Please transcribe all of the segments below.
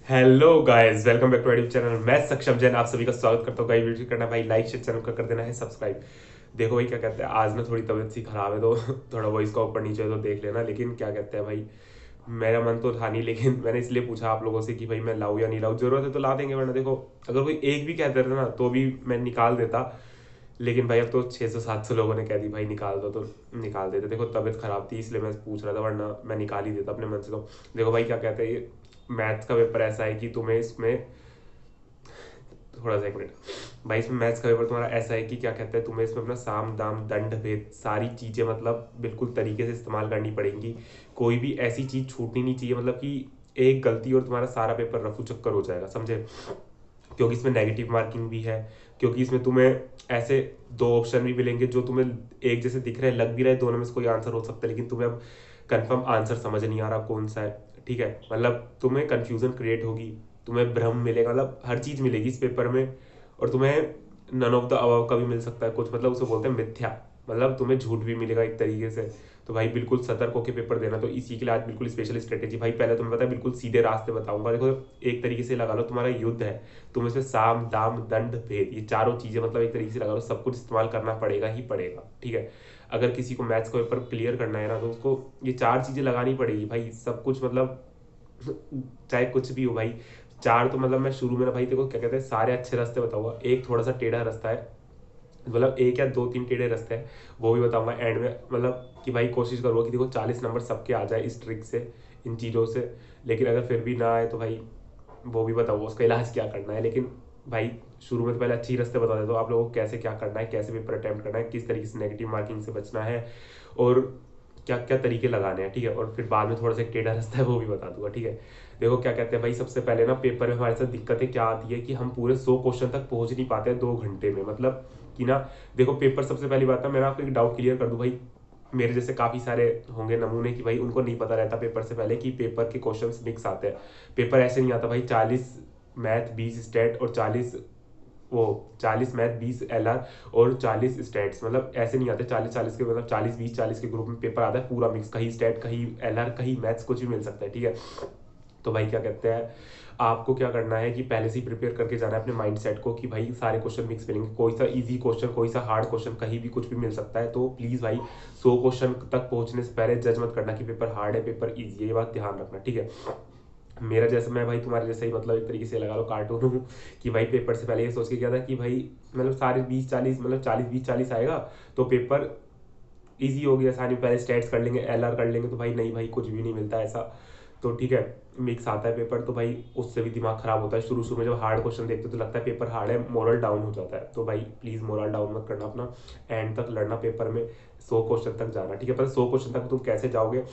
Hello guys, welcome back to YouTube channel. मैं सक्षम जैन आप सभी का स्वागत करता हूँ। गाइस वीडियो करना भाई, लाइक शेयर, चैनल का कर देना है सब्सक्राइब। देखो भाई क्या कहते हैं, आज ना थोड़ी तबीयत सी खराब है तो थोड़ा वॉइस का ऊपर नीचे है तो देख लेना। लेकिन क्या कहते हैं भाई, मेरा मन तो था नहीं, लेकिन मैंने इसलिए पूछा आप लोगों से कि भाई मैं लाऊं या नहीं लाऊं। जरूरत है तो ला देंगे, वरना देखो अगर कोई एक भी कह देता ना तो भी मैं निकाल देता। लेकिन भाई अब तो 600-700 लोगों ने कह दी भाई निकाल दो तो निकाल देते। देखो तबीयत खराब थी इसलिए मैं पूछ रहा था, वरना मैं निकाल ही देता अपने मन से। तो देखो भाई क्या कहते हैं, ये मैथ्स का पेपर ऐसा है कि तुम्हें इसमें थोड़ा सा एक मिनट भाई, इसमें मैथ्स का पेपर तुम्हारा ऐसा है कि क्या कहते हैं, तुम्हें इसमें अपना साम दाम दंड भेद सारी चीजें मतलब बिल्कुल तरीके से इस्तेमाल करनी पड़ेंगी। कोई भी ऐसी चीज छूटनी नहीं चाहिए, मतलब कि एक गलती और तुम्हारा सारा पेपर रफू चक्कर हो जाएगा, समझे। क्योंकि इसमें नेगेटिव मार्किंग भी है, क्योंकि इसमें तुम्हें ऐसे दो ऑप्शन भी मिलेंगे जो तुम्हें एक जैसे दिख रहे हैं, लग भी रहे हैं दोनों में से कोई आंसर हो सकता है, लेकिन तुम्हें अब कंफर्म आंसर समझ नहीं आ रहा कौन सा है। ठीक है, मतलब तुम्हें कंफ्यूजन क्रिएट होगी, तुम्हें भ्रम मिलेगा, मतलब हर चीज मिलेगी इस पेपर में। और तुम्हें नन ऑफ द अबव का भी मिल सकता है कुछ, मतलब उसे बोलते हैं मिथ्या, मतलब तुम्हें झूठ भी मिलेगा एक तरीके से। तो भाई बिल्कुल सतर्क होकर पेपर देना। तो इसी के लिए आज बिल्कुल स्पेशल स्ट्रेटेजी भाई, पहले तुम्हें पता है बिल्कुल सीधे रास्ते बताऊंगा। देखो एक तरीके से लगा लो तुम्हारा युद्ध है, तुम इसमें साम दाम दंड भेद ये चारों चीजें मतलब एक तरीके से लगा लो सब कुछ इस्तेमाल करना पड़ेगा ही पड़ेगा। ठीक है, अगर किसी को मैथ्स का पेपर क्लियर करना है ना तो उसको ये चार चीजें लगानी पड़ेगी भाई, सब कुछ मतलब चाहे कुछ भी हो भाई। चार तो मतलब मैं शुरू में ना भाई देखो क्या कहते हैं, सारे अच्छे रास्ते बताऊंगा, एक थोड़ा सा टेढ़ा रास्ता है, मतलब एक या दो तीन टेढ़े रास्ते हैं वो भी बताऊंगा एंड में। मतलब कि भाई कोशिश करूंगा कि देखो 40 नंबर सबके आ जाए इस ट्रिक से, इन चीज़ों से। लेकिन अगर फिर भी ना आए तो भाई वो भी बताऊंगा उसका इलाज क्या करना है। लेकिन भाई शुरू में तो पहले अच्छी रास्ते बता देता हूँ आप लोगों को, कैसे क्या करना है, कैसे पेपर अटेम्प्ट करना है, किस तरीके से नेगेटिव मार्किंग से बचना है, और क्या क्या तरीके लगाने हैं। ठीक है, और फिर बाद में थोड़ा सा एक टेढ़ा रास्ता है वो भी बता दूंगा। ठीक है, देखो क्या कहते हैं भाई, सबसे पहले ना पेपर में हमारे साथ दिक्कतें क्या आती है कि हम पूरे 100 क्वेश्चन तक पहुंच नहीं पाते हैं 2 घंटे में, मतलब कि ना देखो पेपर सबसे पहली बात है, मैं आपको एक डाउट क्लियर कर दूं भाई। मेरे जैसे काफी सारे होंगे नमूने कि भाई उनको नहीं पता रहता पेपर से पहले कि पेपर के क्वेश्चंस मिक्स आते हैं। पेपर ऐसे नहीं आता भाई 40 मैथ 20 स्टेट और 40 मैथ 20 LR और 40 स्टेट्स, मतलब ऐसे नहीं आते 40-40 के, मतलब 40-20-40 के ग्रुप में पेपर आता है पूरा मिक्स, कहीं स्टेट कहीं LR कहीं मैथ्स कुछ भी मिल सकता है। ठीक है, तो भाई क्या कहते हैं, आपको क्या करना है कि पहले से ही प्रिपेयर करके जाना है अपने माइंड सेट को कि भाई सारे क्वेश्चन मिक्स मिलेंगे, कोई सा इजी क्वेश्चन कोई सा हार्ड क्वेश्चन कहीं भी कुछ भी मिल सकता है। तो प्लीज भाई 100 क्वेश्चन तक पहुंचने से पहले जज मत करना कि पेपर हार्ड है पेपर इजी है, ये बात ध्यान रखना। ठीक है, मेरा जैसे मैं भाई तुम्हारे जैसे ही मतलब एक तरीके से लगा लो कार्टून हूँ कि भाई पेपर से पहले ये सोच के गया था कि भाई मतलब सारे 20-40 मतलब 40-20-40 आएगा तो पेपर इजी हो गया, आसानी, पहले स्टेट्स कर लेंगे LR कर लेंगे। तो भाई नहीं भाई, कुछ भी नहीं मिलता ऐसा। तो ठीक है, मिक्स आता है पेपर तो भाई उससे भी दिमाग खराब होता है। शुरू शुरू में जब हार्ड क्वेश्चन देखते हो तो लगता है पेपर हार्ड है, मोरल डाउन हो जाता है। तो भाई प्लीज मोरल डाउन मत करना अपना, एंड तक लड़ना पेपर में, 100 क्वेश्चन तक जाना। ठीक है, पर 100 क्वेश्चन तक तुम कैसे जाओगे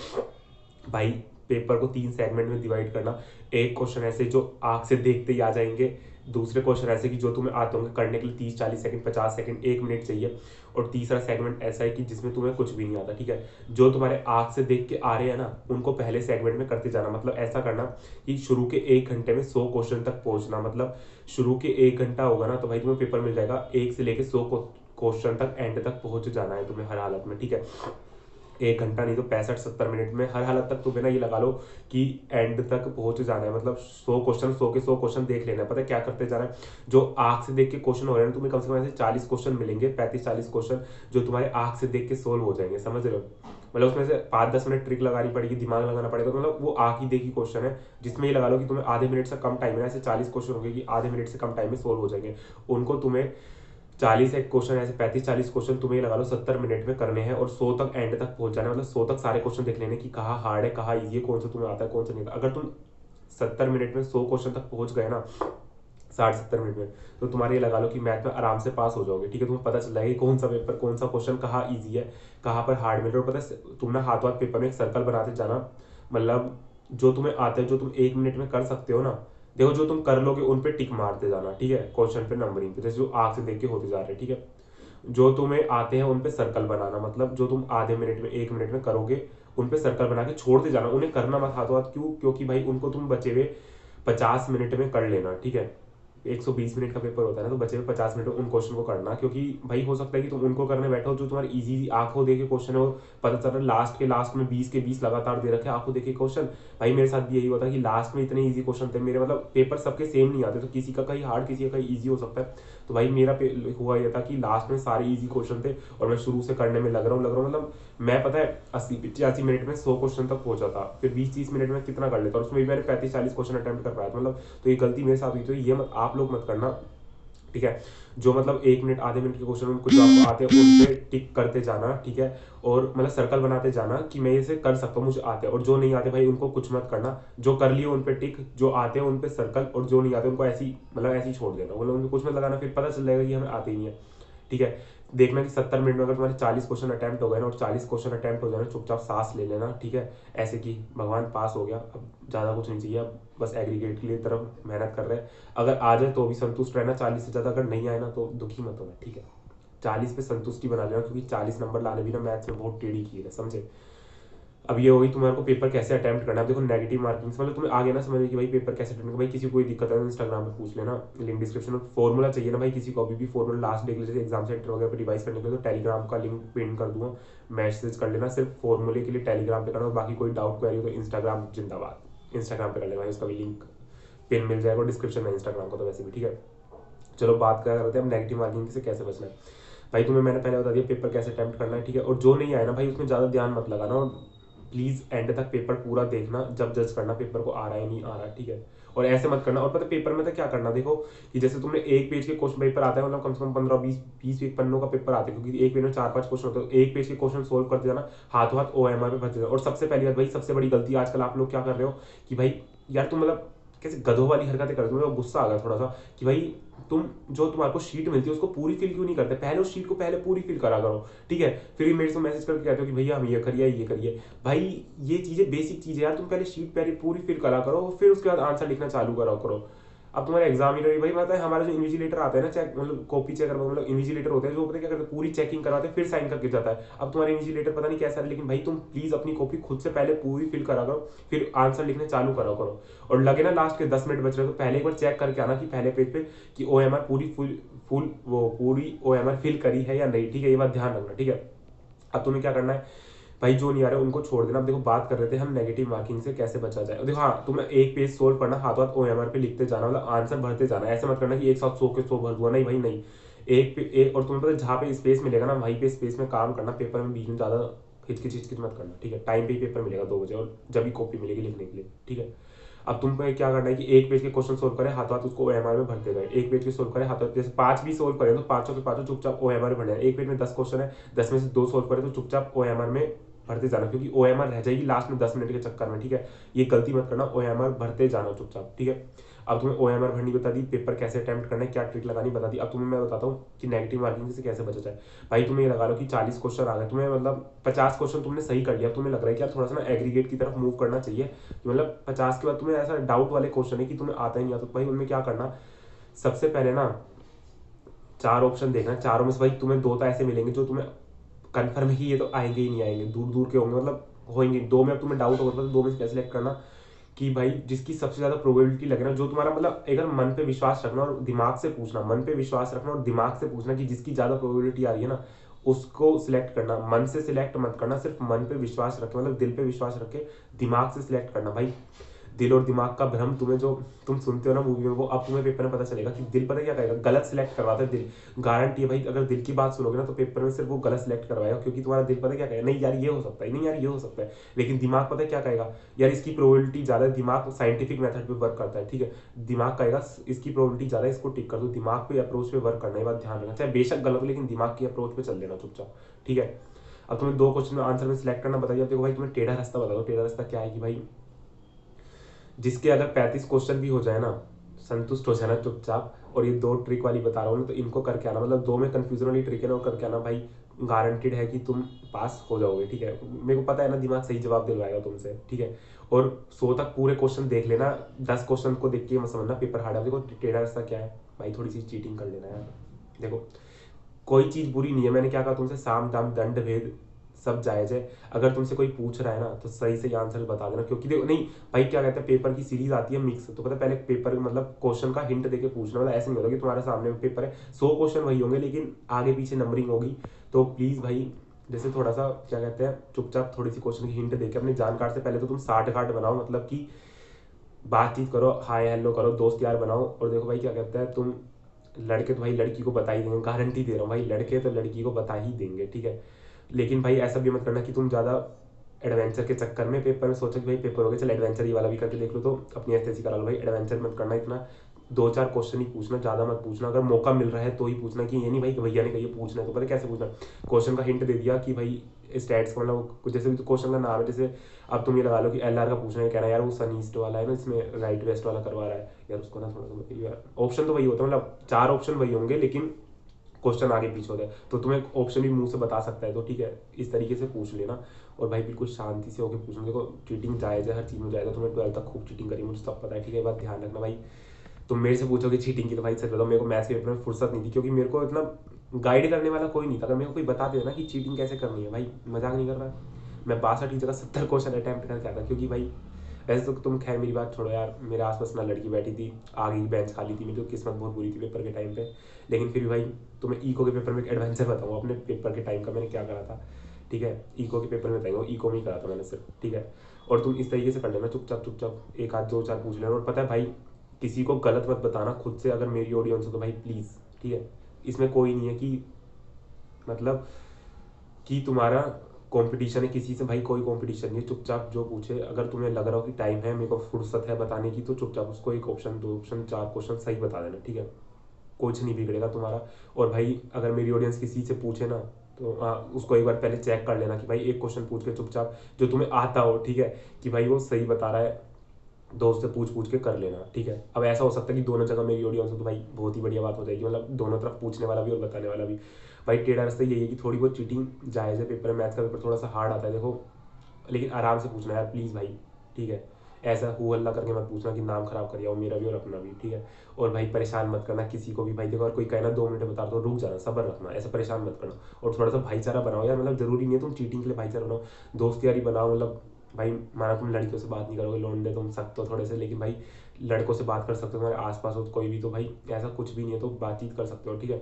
भाई, पेपर को 3 सेगमेंट में डिवाइड करना। एक क्वेश्चन ऐसे जो आंख से देखते ही आ जाएंगे, दूसरे क्वेश्चन ऐसे कि जो तुम्हें आते होंगे करने के लिए 30-40 सेकंड 50 सेकंड 1 मिनट चाहिए, और तीसरा सेगमेंट ऐसा है कि जिसमें तुम्हें कुछ भी नहीं आता। ठीक है, जो तुम्हारे आंख से देख के आ रहे हैं ना उनको पहले सेगमेंट में करते जाना, मतलब ऐसा करना कि शुरू के 1 घंटे में 100 क्वेश्चन तक पहुंचना, मतलब शुरू के 1 घंटा होगा ना तो भाई तुम्हें पेपर मिल जाएगा 1 से लेके 100 क्वेश्चन तक एंड तक पहुंच जाना है तुम्हें हर हालत में। ठीक है, 1 घंटा नहीं तो 65-70 मिनट में हर हालत तक तुम्हें ना ये लगा लो कि एंड तक पहुंच जाना है, मतलब 100 क्वेश्चन 100 के 100 क्वेश्चन देख लेना है। पता है क्या करते जाना है, जो आंख से देख के क्वेश्चन हो रहे हैं तुम्हें कम से कम ऐसे 40 क्वेश्चन मिलेंगे, 35-40 क्वेश्चन जो तुम्हारे आंख से देख के सोल्व हो जाएंगे, समझ रहे हो। मतलब उसमें से 5-10 मिनट ट्रिक लगानी पड़ेगी, दिमाग लगाना पड़ेगा, तो मतलब वो आंख ही देखी क्वेश्चन है जिसमें ये लगा लो कि तुम्हें आधे मिनट से कम टाइम है, ऐसे 40 क्वेश्चन होंगे कि आधे मिनट से कम टाइम में सोल्व हो जाएंगे। उनको तुम्हें 40 एक क्वेश्चन ऐसे 35-40 क्वेश्चन तुम्हें लगा लो 70 मिनट में करने हैं, और 100 तक एंड तक पहुंच जाना है, मतलब 100 तक सारे क्वेश्चन देख लेने कि कहाँ हार्ड है कहाँ इजी है, कौन सा तुम्हें आता है कौन सा नहीं आता। अगर तुम 70 मिनट में 100 क्वेश्चन तक पहुंच गए ना, 60-70 मिनट में, तो तुम्हारे ये लगा लो कि मैथ में आराम से पास हो जाओगे। ठीक है, तुम्हें पता चल जाएगा कि कौन सा पेपर कौन सा क्वेश्चन कहाँ ईजी है कहाँ पर हार्ड मिल रहा है। और पता है तुम ना हाथ हाथ पेपर में एक सर्कल बनाते जाना, मतलब जो तुम्हें आता है जो तुम 1 मिनट में कर सकते हो ना, देखो जो तुम कर लोगे उन पे टिक मारते जाना। ठीक है, क्वेश्चन पे नंबरिंग पे जैसे जो आग से देख के होते जा रहे हैं। ठीक है, जो तुम्हें आते हैं उन पे सर्कल बनाना, मतलब जो तुम आधे मिनट में 1 मिनट में करोगे उन पे सर्कल बना के छोड़ते जाना, उन्हें करना मत हाथों हाथ। क्यों? क्योंकि भाई उनको तुम बचे हुए 50 मिनट में कर लेना। ठीक है, 120 मिनट का पेपर होता है ना, तो बचे हुए 50 मिनट में उन क्वेश्चन को करना, क्योंकि भाई हो सकता है कि तुम उनको करने बैठो जो तुम्हारे इजी आंखों देखे क्वेश्चन है, वो पता चल रहा है लास्ट में 20 के 20 लगातार दे रखे आंखों देखे क्वेश्चन। भाई मेरे साथ भी यही हुआ था कि लास्ट में इतने ईजी क्वेश्चन थे मेरे, मतलब पेपर सबके सेम नहीं आते, तो किसी का कहीं हार्ड किसी का कहीं ईजी हो सकता है। तो भाई मेरा हुआ यह था कि लास्ट में सारे ईजी क्वेश्चन थे और मैं शुरू से करने में लग रहा हूँ मतलब मैं पता है 80-85 मिनट में 100 क्वेश्चन तक पहुंचा था, फिर 20-30 मिनट में कितना कर लेता, और उसमें भी मैंने 35-40 क्वेश्चन अटेम्प्ट कर पाया था मतलब। तो ये गलती मेरे साथ हुई, तो ये मत आप लोग मत करना, ठीक है। जो मतलब 1 मिनट आधे मिनट के क्वेश्चन उनको जो आपको आते हैं उन पे टिक करते जाना, ठीक है। और मतलब सर्कल बनाते जाना कि मैं इसे कर सकता हूँ, मुझे आते हैं। और जो नहीं आते भाई उनको कुछ मत करना, जो कर लिए उन पे टिक, जो आते हैं उन पे सर्कल, और जो नहीं आते उनको ऐसी मतलब ऐसे ही छोड़ देना, मतलब उनको कुछ मत लगाना, फिर पता चल जाएगा कि हमें आते ही नहीं है, ठीक है। देखना कि 70 मिनट में अगर तुम्हारे 40 क्वेश्चन अटेम्प्ट हो गए ना, और 40 क्वेश्चन अटेम्प्ट हो जाए ना, चुपचाप सांस ले लेना, ठीक है। ऐसे कि भगवान पास हो गया, अब ज़्यादा कुछ नहीं चाहिए, अब बस एग्रीगेट के लिए तरफ मेहनत कर रहे हैं। अगर आ जाए तो भी संतुष्ट रहना, 40 से ज़्यादा अगर नहीं आए ना तो दुखी मत होना, ठीक है। 40 पे संतुष्टि बना लेना, क्योंकि 40 नंबर लाने भी ना मैथ्स में बहुत टेढ़ी खीर है, समझे। अब ये होगी तुम्हारे को पेपर कैसे अटेम्प्ट करना है। देखो नेगेटिव मार्किंग मतलब तुम्हें आगे ना समझ में कि भाई पेपर कैसे अटेम्प्ट करना। भाई किसी को कोई दिक्कत है तो इंस्टाग्राम पे पूछ लेना, लिंक डिस्क्रिप्शन में। फॉर्मूला चाहिए ना भाई किसी को, अभी भी फॉर्मूला लास्ट डे के लिए एग्जाम सेंटर वगैरह पर रिवाइज करने के लिए, तो टेलीग्राम का लिंक पिन कर दूंगा, मैसेज कर लेना। सिर्फ फॉर्मूले के लिए टेलीग्राम पे करना, बाकी कोई डाउट क्वेरी हो तो इंस्टाग्राम जिंदाबाद, इंस्टाग्राम पे कर लेना, उसका भी लिंक पिन मिल जाएगा डिस्क्रिप्शन में इंस्टाग्राम का, तो वैसे भी ठीक है। चलो बात क्या करते हैं हम नेगेटिव मार्किंग से कैसे बचना है। भाई तुम्हें मैंने पहले बता दिया पेपर कैसे अटेम्प्ट करना है, ठीक है। और जो नहीं आया ना भाई उसमें ज़्यादा ध्यान मत लगाना, और प्लीज़ एंड तक पेपर पूरा देखना, जब जज करना पेपर को आ रहा है नहीं आ रहा है, ठीक है। और ऐसे मत करना। और पता पेपर में तो क्या करना, देखो कि जैसे तुमने एक पेज के क्वेश्चन पेपर आता है, मतलब कम से कम 15-20 एक पन्नों का पेपर आता है, क्योंकि एक पेज में 4-5 क्वेश्चन होते हैं, एक पेज के क्वेश्चन सोल्व करते जाना, हाथों हाथ OMR पे भरते जाना। और सबसे पहली बात भाई, सबसे बड़ी गलती आजकल आप लोग क्या कर रहे हो कि भाई यार तुम मतलब कैसे गधों वाली हरकतें करते हो, गुस्सा आ गया थोड़ा सा कि भाई तुम जो तुम्हारे को शीट मिलती है उसको पूरी फिल क्यों नहीं करते, पहले उस शीट को पहले पूरी फिल करा करो, ठीक है। फिर मेरे से मैसेज करके कहते हो कि भैया हम ये करिए। भाई ये चीजें बेसिक चीजें यार, तुम पहले शीट पहले पूरी फिल करा करो, फिर उसके बाद आंसर लिखना चालू करा करो। अब तुम्हारे एग्जामिनर भाई पता है, हमारा जो इन्विजिलेटर आता है ना, चेक मतलब कॉपी चेक करवा, मतलब इन्विजिलेटर होते हैं जो पता क्या करते हैं, पूरी चेकिंग करवाते हैं फिर साइन करके जाता है। अब तुम्हारे इन्विजिलेटर पता नहीं कैसा है, लेकिन भाई तुम प्लीज अपनी कॉपी खुद से पहले पूरी फिल करा करो, फिर आंसर लिखने चालू करा करो। और लगे ना लास्ट के 10 मिनट बच रहे तो पहले एक बार चेक करके आना कि पहले पेज पे कि OMR पूरी OMR फिल करी है या नहीं, ठीक है। ये बात ध्यान रखना, ठीक है। अब तुम्हें क्या करना है भाई, जो नहीं आ रहे उनको छोड़ देना। अब देखो बात कर रहे थे हम नेगेटिव मार्किंग से कैसे बचा जाए। देखो हाँ, तुम्हें एक पेज सोल्व करना, हाथों हाथ OMR पे लिखते जाना, मतलब आंसर भरते जाना। ऐसे मत करना कि एक साथ 100 के 100 भर दूंगा, नहीं भाई नहीं। एक और तुम्हें पता जहाँ पे स्पेस मिलेगा ना वहीं पे स्पेस में काम करना, पेपर में बीच में ज्यादा हिचकिच मत करना, ठीक है। टाइम पे ही पेपर मिलेगा 2 बजे, और जब भी कॉपी मिलेगी लिखने के लिए, ठीक है। अब तुम पे क्या करना है कि एक पेज के क्वेश्चन सोल्व करें, हाथों हाथ उसको OMR में भरते गए। एक पेज के सोल्व करें हाथों, जैसे 5 भी सोल्व करें तो पांचों के पांचों चुपचाप OMR में भरना है। एक पेज में 10 क्वेश्चन है, 10 में से 2 सोल्व करें तो चुपचाप OMR में भरते जाना, क्योंकि OMR रह जाएगी लास्ट में 10 मिनट के चक्कर में, ठीक है। ये गलती मत करना, OMR भरते जाना चुपचाप, ठीक है। अब तुम्हें OMR भरनी बता दी, पेपर कैसे अटेम्प्ट करना है, क्या ट्रिक लगानी बता दी। अब तुम्हें मैं बताता हूँ कि नेगेटिव मार्किंग से कैसे बचा जाए। भाई तुम्हें ये लगा लो कि 40 क्वेश्चन आ गए, तुम्हें मतलब 50 क्वेश्चन तुमने सही कर लिया, तुम्हें लग रहा है कि यार थोड़ा सा ना एग्रीगेट की तरफ मूव करना चाहिए, मतलब 50 के बाद तुम्हें ऐसा डाउट वाले क्वेश्चन है कि तुम्हें आता ही नहीं आता, तो भाई उनमें क्या करना, सबसे पहले ना 4 ऑप्शन देखना, चारों में से भाई तुम्हें 2 तो ऐसे मिलेंगे जो तुम्हें कन्फर्म है कि ये तो आएंगे ही नहीं आएंगे, दूर दूर के होंगे, मतलब होंगे 2 में। अब तुम्हें डाउट होगा तो 2 में से कैसे सिलेक्ट करना कि भाई जिसकी सबसे ज्यादा प्रोबेबिलिटी लगे ना, जो तुम्हारा मतलब एक मन पे विश्वास रखना और दिमाग से पूछना, मन पे विश्वास रखना और दिमाग से पूछना कि जिसकी ज्यादा प्रोबेबिलिटी आ रही है ना उसको सिलेक्ट करना। मन से सिलेक्ट मत करना, सिर्फ मन पे विश्वास रखे, मतलब दिल पे विश्वास रखे, दिमाग से सिलेक्ट करना। भाई दिल और दिमाग का भ्रम तुम्हें जो तुम सुनते हो ना मूवी में, वो अब तुम्हें पेपर में पता चलेगा कि दिल पता क्या करेगा, गलत सिलेक्ट करवाता है दिल। गारंटी है भाई, अगर दिल की बात सुनोगे ना तो पेपर में सिर्फ वो गलत सिलेक्ट करवाएगा, क्योंकि तुम्हारा दिल पता क्या कहेगा, नहीं यार ये हो सकता है, नहीं यार ये हो सकता है। लेकिन दिमाग पता क्या कहेगा, यार इसकी प्रोबेबिलिटी ज्यादा है। दिमाग साइंटिफिक मेथड पे वर्क करता है, ठीक है। दिमाग कहेगा इसकी प्रोबेबिलिटी ज्यादा है, इसको टिक कर दो। दिमाग पे अप्रोच पे वर्क करना, ये बात ध्यान रखना, चाहे बेशक गलत हो लेकिन दिमाग की अप्रोच पे चल देना चुपचाप, ठीक है। अब तुम्हें 2 क्वेश्चन में आंसर में सिलेक्ट करना बताइए। अब देखो भाई तुम्हें टेढ़ा रास्ता बता दो। टेढ़ा रास्ता क्या है कि भाई जिसके अगर 35 क्वेश्चन भी हो जाए ना, संतुष्ट हो जाना चुपचाप। और ये 2 ट्रिक वाली बता रहा हूँ ना, तो इनको करके आना, मतलब 2 में कंफ्यूजन वाली ट्रिक है ना, वो करके आना भाई, गारंटेड है कि तुम पास हो जाओगे, ठीक है। मेरे को पता है ना दिमाग सही जवाब दिलवाएगा तुमसे, ठीक है। और 100 तक पूरे क्वेश्चन देख लेना, 10 क्वेश्चन को देख के मत समझना पेपर हार्ड है। देखो टेढ़ा रास्ता क्या है भाई, थोड़ी सी चीटिंग कर लेना यार। देखो कोई चीज बुरी नहीं है, मैंने क्या कहा तुमसे, साम दाम दंड भेद सब जायज़ है। अगर तुमसे कोई पूछ रहा है ना तो सही सही आंसर बता देना, क्योंकि देखो नहीं भाई क्या कहते हैं, पेपर की सीरीज आती है मिक्स, तो पता है पहले पेपर मतलब क्वेश्चन का हिंट देके पूछना, मतलब ऐसे नहीं होता कि तुम्हारे सामने पेपर है 100 क्वेश्चन वही होंगे लेकिन आगे पीछे नंबरिंग होगी। तो प्लीज़ भाई जैसे थोड़ा सा क्या कहते हैं चुपचाप थोड़ी सी क्वेश्चन की हिंट देके अपने जानकार से पहले तो तुम 60 कार्ड बनाओ, मतलब कि बातचीत करो, हाय हेलो करो, दोस्त यार बनाओ। और देखो भाई क्या कहता है, तुम लड़के तो भाई लड़की को बता ही देंगे, गारंटी दे रहा हूँ भाई, लड़के तो लड़की को बता ही देंगे, ठीक है। लेकिन भाई ऐसा भी मत करना कि तुम ज़्यादा एडवेंचर के चक्कर में पेपर में सोचो कि भाई पेपर हो गया चल एडवेंचर ही वाला भी करके देख लो, तो अपनी एसएससी करा लो। भाई एडवेंचर मत करना इतना, 2-4 क्वेश्चन ही पूछना, ज़्यादा मत पूछना। अगर मौका मिल रहा है तो ही पूछना, कि ये नहीं भाई कि भैया ने कही पूछना है तो पता कैसे पूछना, क्वेश्चन का हिंट दे दिया कि भाई स्टैट्स का मतलब कुछ जैसे भी क्वेश्चन का नाम है, जैसे अब तुम ये लगा लो कि एलआर का पूछना है, कह रहा है यार वो सन ईस्ट वाला है ना, इसमें राइट वेस्ट वाला करवा रहा है यार, उसको ना थोड़ा सा यार ऑप्शन तो वही होता है, मतलब 4 ऑप्शन वही होंगे लेकिन क्वेश्चन आगे पीछे होता है, तो तुम्हें ऑप्शन भी मुंह से बता सकता है, तो ठीक है इस तरीके से पूछ लेना। और भाई बिल्कुल शांति से होकर पूछना। देखो चीटिंग जायज़ है, हर चीज़ में जायज़ है, तुम्हें 12th तक खूब चीटिंग करी मुझे सब पता है, ठीक है। ये बात ध्यान रखना भाई, तुम मेरे से पूछोगे चीटिंग की तो भाई सच बताओ मेरे को मैथ्स के पेपर में फुर्सत नहीं थी, क्योंकि मेरे को इतना गाइड करने वाला कोई नहीं था। अगर मेरे को कोई बता देना कि चीटिंग कैसे करनी है, भाई मजाक नहीं कर रहा, मैं 62 की जगह 70 क्वेश्चन अटैम्प्ट करके आता, क्योंकि भाई वैसे तो तुम खैर मेरी बात छोड़ो यार, मेरे आसपास ना लड़की बैठी थी, आगे की बेंच खाली थी, मेरी तो किस्मत बहुत बुरी थी पेपर के टाइम पे। लेकिन फिर भी भाई तुम्हें इको के पेपर में एक एडवेंचर बताऊँ अपने पेपर के टाइम का मैंने क्या करा था, ठीक है। इको के पेपर में बताएंगे, इको में ही करा था मैंने सिर्फ, ठीक है। और तुम इस तरीके से कर लेना, चुपचाप चुपचाप एक आध 2-4 पूछ लेना। और पता है भाई किसी को गलत मत बताना खुद से, अगर मेरी ऑडियंस हो तो भाई प्लीज़, ठीक है। इसमें कोई नहीं है कि मतलब कि तुम्हारा कंपटीशन है किसी से, भाई कोई कंपटीशन नहीं है। चुपचाप जो पूछे, अगर तुम्हें लग रहा हो कि टाइम है, मेरे को फुर्सत है बताने की, तो चुपचाप उसको 1 ऑप्शन 2 ऑप्शन 4 क्वेश्चन सही बता देना, ठीक है। कुछ नहीं बिगड़ेगा तुम्हारा। और भाई अगर मेरी ऑडियंस किसी से पूछे ना तो उसको एक बार पहले चेक कर लेना कि भाई एक क्वेश्चन पूछ के चुपचाप जो तुम्हें आता हो, ठीक है, कि भाई वो सही बता रहा है, दोस्त से पूछ पूछ के कर लेना, ठीक है। अब ऐसा हो सकता है कि दोनों जगह मेरी ऑडियंस हो तो भाई बहुत ही बढ़िया बात हो जाएगी, मतलब दोनों तरफ पूछने वाला भी और बताने वाला भी। भाई टेढ़ा रास्ता यही है कि थोड़ी बहुत चीटिंग जायज़ है, पेपर मैथ्स का पेपर थोड़ा सा हार्ड आता है देखो, लेकिन आराम से पूछना यार प्लीज़ भाई, ठीक है। ऐसा हु हल्ला करके मत पूछना कि नाम खराब कर जाओ मेरा भी और अपना भी, ठीक है। और भाई परेशान मत करना किसी को भी, भाई देखो अगर कोई कहना 2 मिनट बता दो रुक जाना, सब्र रखना, ऐसा परेशान मत करना। और थोड़ा सा भाईचारा बनाओ यार, मतलब जरूरी नहीं है तुम चीटिंग के लिए भाईचारा बनाओ, दोस्त यारी बनाओ। मतलब भाई माना तुम लड़कियों से बात नहीं करोगे, लौंडे तुम सख्त हो थोड़े से, लेकिन भाई लड़कों से बात कर सकते हो, तुम्हारे आसपास हो कोई भी, तो भाई ऐसा कुछ भी नहीं है, तो बातचीत कर सकते हो, ठीक है।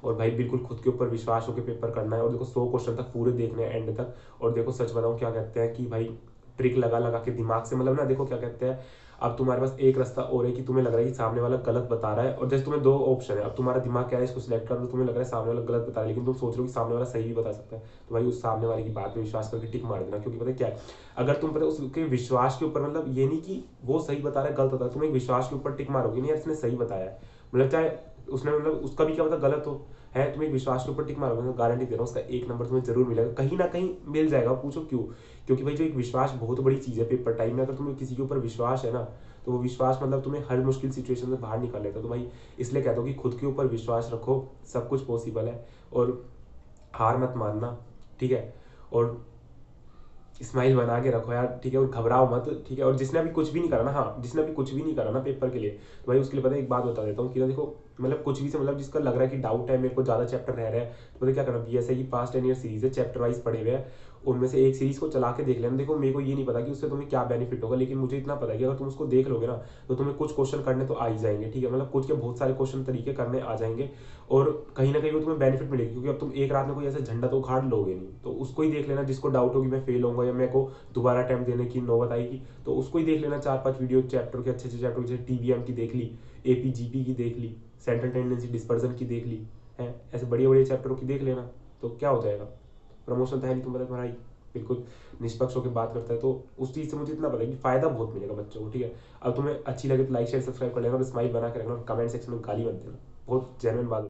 और भाई बिल्कुल खुद के ऊपर विश्वास होकर पेपर करना है। और देखो 100 क्वेश्चन तक पूरे देखने हैं एंड तक। और देखो सच बताऊं क्या कहते हैं कि भाई ट्रिक लगा लगा के दिमाग से, मतलब ना देखो क्या कहते हैं, अब तुम्हारे पास एक रास्ता और है कि तुम्हें लग रहा है कि सामने वाला गलत बता रहा है, और जैसे तुम्हें 2 ऑप्शन है, अब तुम्हारा दिमाग क्या है इसको सिलेक्ट कर दो, तुम्हें लग रहा है सामने वाला गलत बता रहा है, लेकिन तुम सोच रहे हो कि सामने वाला सही भी बता सकता है, तो भाई उस सामने वाले की बात पे विश्वास करके टिक मार देना। क्योंकि पता है क्या है, अगर तुम पता है उसके विश्वास के ऊपर, मतलब ये नहीं कि वो सही बता रहा है गलत बता रहा है, तुम एक विश्वास के ऊपर टिक मारोगे नहीं यार इसने सही बताया है, मतलब चाहे उसने मतलब उसका भी क्या पता गलत हो, है तुम्हें विश्वास के ऊपर टिक मारोगे, मैं गारंटी दे रहा हूँ उसका 1 नंबर तुम्हें जरूर मिलेगा, कहीं ना कहीं मिल जाएगा। पूछो क्यों, क्योंकि भाई जो एक विश्वास बहुत बड़ी चीज़ है पेपर टाइम में, अगर तुम्हें किसी के ऊपर विश्वास है ना, तो वो विश्वास मतलब तुम्हें हर मुश्किल सिचुएशन से बाहर निकाल लेता है। तो भाई इसलिए कहता हूँ कि खुद के ऊपर विश्वास रखो, सब कुछ पॉसिबल है, और हार मत मानना, ठीक है। और स्माइल बना के रखो यार, ठीक है, और घबराओ मत, ठीक है। और जिसने अभी कुछ भी नहीं करा ना, हाँ जिसने अभी कुछ भी नहीं करा ना पेपर के लिए, तो भाई उसके लिए पता है एक बात बता देता हूँ कि ना देखो, मतलब कुछ भी से मतलब जिसका लग रहा है कि डाउट है मेरे को ज़्यादा चैप्टर रह रहा है, तो पता क्या करना, बीएसए की पास्ट 10 ईयर सीरीज है, चैप्टर वाइज पढ़े हुए हैं, उनमें से एक सीरीज को चला के देख लेना। देखो मेरे को ये नहीं पता कि उससे तुम्हें क्या बेनिफिट होगा, लेकिन मुझे इतना पता है कि अगर तुम उसको देख लोगे ना तो तुम्हें कुछ क्वेश्चन करने तो आ ही जाएंगे, ठीक है, मतलब कुछ के बहुत सारे क्वेश्चन तरीके करने आ जाएंगे, और कहीं ना कहीं वो तुम्हें बेनिफिट मिलेगी, क्योंकि अब तुम एक रात में कोई ऐसा झंडा तो उखाड़ लोगे नहीं, तो उसको ही देख लेना जिसको डाउट होगी मैं फेल होऊंगा या मेरे को दोबारा अटेम्प्ट देने की नौबत आएगी, तो उसको ही देख लेना। 4-5 वीडियो चैप्टर के अच्छे अच्छे चैप्टर, जैसे टीबीएम की देख ली, एपीजीपी की देख ली, सेंट्रल टेंडेंसी डिस्पर्जन की देख ली है, ऐसे बड़े बड़े चैप्टरों की देख लेना, तो क्या हो जाएगा, प्रमोशन तो है नहीं, तुम पता तुम्हारा बिल्कुल निष्पक्ष होकर बात करता है, तो उस चीज़ से मुझे इतना पता है कि फायदा बहुत मिलेगा बच्चों को, ठीक है। अब तुम्हें अच्छी लगे तो लाइक शेयर सब्सक्राइब कर लेना, और स्माइल बना के रखना, और कमेंट सेक्शन में गाली मत देना, बहुत जेन्युइन बात।